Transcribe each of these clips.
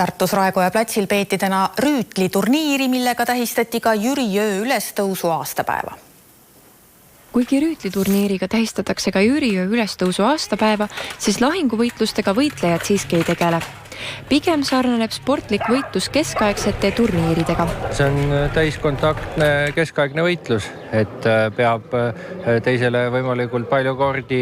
Tartus Raekoja platsil peeti täna rüütliturniiri, millega tähistati ka Jüri Jõe ülestõusu aastapäeva. Kuigi rüütliturniiriga tähistatakse ka Jüri Jõe ülestõusu aastapäeva, siis lahinguvõitlustega võitlejad siiski ei tegele. Pigem sarnaneb sportlik võitlus keskaegsete turniiridega. See on täiskontaktne keskaegne võitlus, et peab teisele võimalikult palju kordi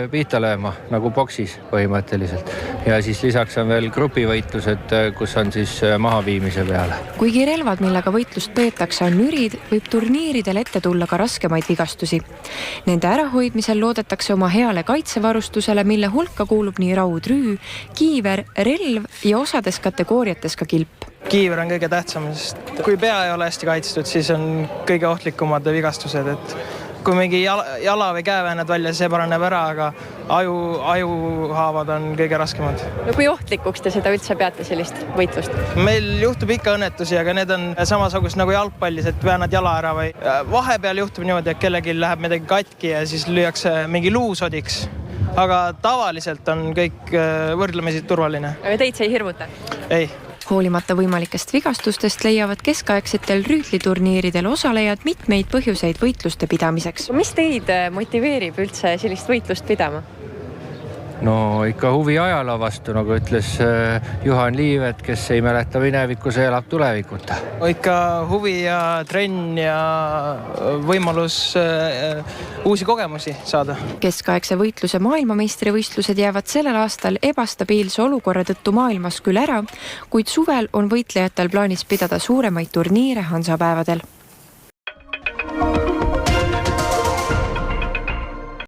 pihta lööma, nagu boksis põhimõtteliselt. Ja siis lisaks on veel grupivõitlused, kus on siis mahaviimise peale. Kuigi relvad, millega võitlust peetakse, on nürid, võib turniiridel ette tulla ka raskemaid vigastusi. Nende ärahoidmisel loodetakse oma heale kaitsevarustusele, mille hulka kuulub nii raudrüü, kiiver, relv ja osades kategooriates ka kilp. Kiiver on kõige tähtsam, sest kui pea ei ole hästi kaitstud, siis on kõige ohtlikumad vigastused, et kui mingi jala või käe vääned välja, siis see paraneb ära, aga ajuhaavad on kõige raskemad. No kui ohtlikuks te seda üldse peate sellist võitlust? Meil juhtub ikka õnnetusi, aga need on samasugust nagu jalgpallis, et väänad jala ära või vahepeal juhtub niimoodi, et kellelgi läheb midagi katki ja siis lüüakse mingi luusodiks. Aga tavaliselt on kõik võrdlemisi turvaline. Aga teid see ei hirmuta? Ei. Hoolimata võimalikest vigastustest leiavad keskaegsetel rüütliturniiridel osalejad mitmeid põhjuseid võitluste pidamiseks. Mis teid motiveerib üldse sellist võitlust pidama? No ikka huvi ajaloo vastu, nagu ütles Juhan Liivet, kes ei mäleta mineviku, see elab tulevikuta. Ikka huvi ja trenn ja võimalus uusi kogemusi saada. Keskaegse võitluse maailmameistrivõistlused jäävad sellel aastal ebastabiilse olukorra tõttu maailmas küll ära, kuid suvel on võitlejatel plaanis pidada suuremaid turniire Hansapäevadel.